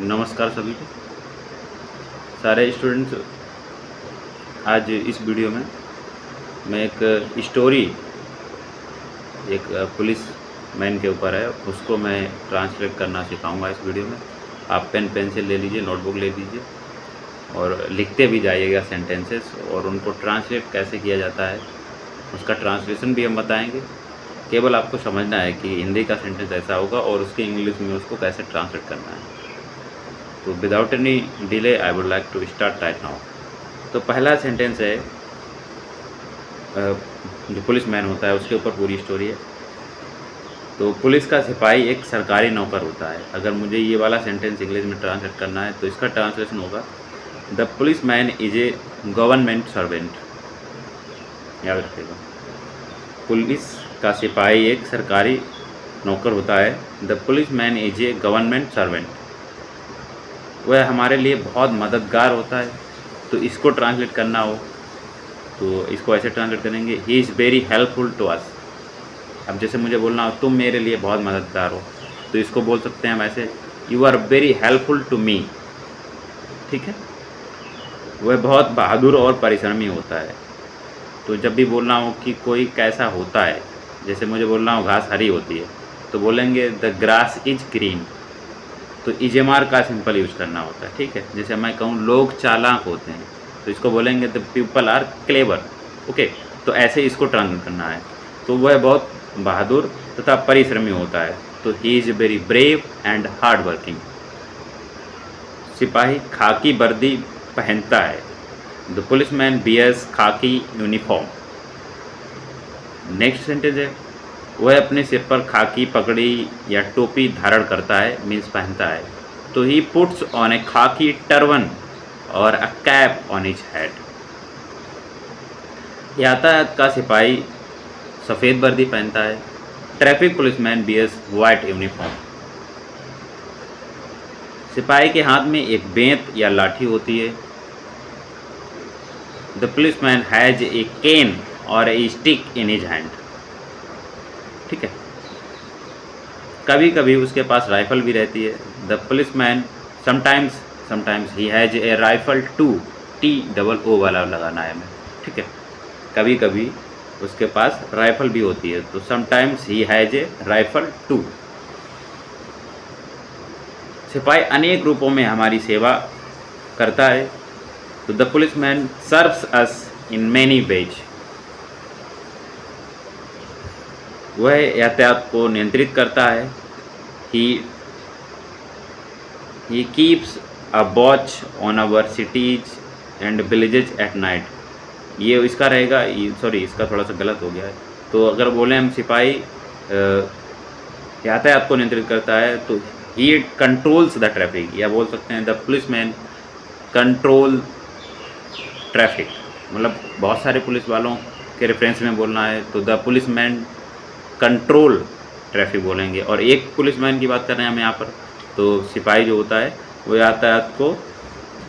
नमस्कार सभी को। सारे स्टूडेंट्स, आज इस वीडियो में मैं एक स्टोरी एक पुलिस मैन के ऊपर है, उसको मैं ट्रांसलेट करना सिखाऊंगा इस वीडियो में। आप पेन पेंसिल ले लीजिए, नोटबुक ले लीजिए और लिखते भी जाइएगा सेंटेंसेस, और उनको ट्रांसलेट कैसे किया जाता है उसका ट्रांसलेशन भी हम बताएंगे। केवल आपको समझना है कि हिंदी का सेंटेंस ऐसा होगा और उसके इंग्लिश में उसको कैसे ट्रांसलेट करना है। तो without any delay I would like to start right now. तो पहला सेंटेंस है, जो पुलिस मैन होता है उसके ऊपर पूरी स्टोरी है। तो पुलिस का सिपाही एक सरकारी नौकर होता है। अगर मुझे ये वाला सेंटेंस इंग्लिश में ट्रांसलेट करना है तो इसका ट्रांसलेशन होगा, the police man is a government servant. याद रखिएगा, पुलिस का सिपाही एक सरकारी नौकर होता है। The police man is a government servant, वह हमारे लिए बहुत मददगार होता है। तो इसको ट्रांसलेट करना हो तो इसको ऐसे ट्रांसलेट करेंगे, he is very helpful to us. अब जैसे मुझे बोलना हो तुम मेरे लिए बहुत मददगार हो, तो इसको बोल सकते हैं हम ऐसे, you are very helpful to me. ठीक है, वह बहुत बहादुर और परिश्रमी होता है। तो जब भी बोलना हो कि कोई कैसा होता है, जैसे मुझे बोलना हो घास हरी होती है, तो बोलेंगे द ग्रास इज ग्रीन। तो इजेमार का सिंपल यूज करना होता है। ठीक है, जैसे मैं कहूँ लोग चालाक होते हैं, तो इसको बोलेंगे the people are clever. Okay, तो ऐसे इसको ट्रांसलेट करना है। तो वह बहुत बहादुर तथा परिश्रमी होता है। तो ही is very brave and hard working. सिपाही खाकी वर्दी पहनता है, द पुलिस मैन बियर्स खाकी यूनिफॉर्म। नेक्स्ट सेंटेंस है, वह अपने सिर पर खाकी पगड़ी या टोपी धारण करता है, मीन्स पहनता है। तो he puts on A khaki turban और a cap on his head. यातायात का सिपाही सफ़ेद वर्दी पहनता है, traffic policeman bears white uniform. सिपाही के हाथ में एक बेंत या लाठी होती है, द पुलिसमैन हैज ए केन और ए स्टिक इन हिज हैंड। ठीक है, कभी कभी उसके पास राइफल भी रहती है, the policeman sometimes he has a rifle too. TOO वाला लगाना है हमें। ठीक है, कभी कभी उसके पास राइफल भी होती है, तो sometimes he has a rifle too. सिपाही अनेक रूपों में हमारी सेवा करता है, तो the policeman serves us in many ways. वह यातायात को नियंत्रित करता है, he keeps a watch on our cities and villages at night. ये इसका रहेगा, सॉरी इसका थोड़ा सा गलत हो गया है। तो अगर बोलें हम सिपाही यातायात को नियंत्रित करता है, तो ही कंट्रोल्स द ट्रैफिक, या बोल सकते हैं द पुलिसमैन कंट्रोल ट्रैफिक। मतलब बहुत सारे पुलिस वालों के रेफरेंस में बोलना है तो द पुलिसमैन कंट्रोल ट्रैफिक बोलेंगे। और एक पुलिसमैन की बात कर रहे हैं हम यहाँ पर, तो सिपाही जो होता है वो यातायात को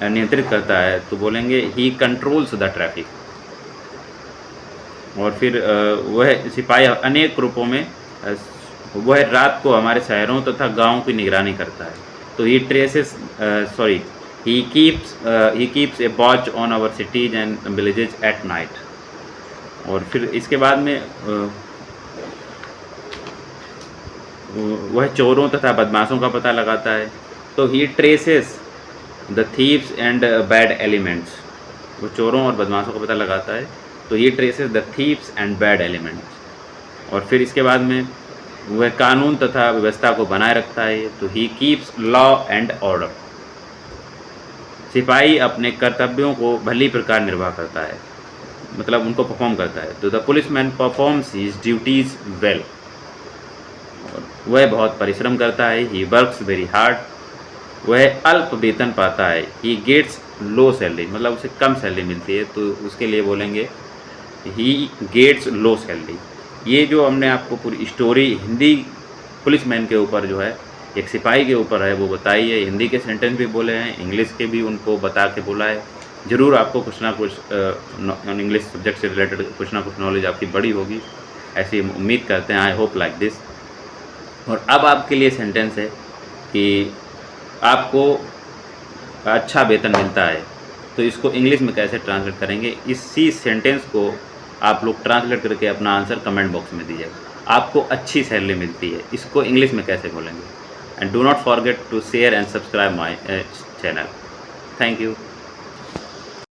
नियंत्रित करता है, तो बोलेंगे ही कंट्रोल्स द ट्रैफिक। और फिर वह सिपाही अनेक रूपों में वह रात को हमारे शहरों तथा गाँव की निगरानी करता है, तो he keeps a watch on our cities and villages at night. और फिर इसके बाद में वह चोरों तथा बदमाशों का पता लगाता है, तो ही traces the thieves and bad elements. वो चोरों और बदमाशों का पता लगाता है, तो ही traces the thieves and bad elements. और फिर इसके बाद में वह कानून तथा व्यवस्था को बनाए रखता है, तो he keeps law and order. सिपाही अपने कर्तव्यों को भली प्रकार निर्वाह करता है, मतलब उनको परफॉर्म करता है, तो the policeman performs his duties well. वह बहुत परिश्रम करता है, ही वर्क्स वेरी हार्ड। वह अल्प वेतन पाता है, ही गेट्स लो सैलरी, मतलब उसे कम सैलरी मिलती है, तो उसके लिए बोलेंगे ही गेट्स लो सैलरी। ये जो हमने आपको पूरी स्टोरी हिंदी पुलिसमैन के ऊपर जो है, एक सिपाही के ऊपर है, वो बताई है। हिंदी के सेंटेंस भी बोले हैं, इंग्लिश के भी उनको बता के बोला है। ज़रूर आपको कुछ ना कुछ इंग्लिश सब्जेक्ट से रिलेटेड कुछ ना कुछ नॉलेज आपकी बड़ी होगी, ऐसी उम्मीद करते हैं। I hope like this. और अब आपके लिए सेंटेंस है कि आपको अच्छा वेतन मिलता है, तो इसको इंग्लिश में कैसे ट्रांसलेट करेंगे? इसी सेंटेंस को आप लोग ट्रांसलेट करके अपना आंसर कमेंट बॉक्स में दीजिएगा। आपको अच्छी सैलरी मिलती है, इसको इंग्लिश में कैसे बोलेंगे? And do not forget to share and subscribe my channel. Thank you.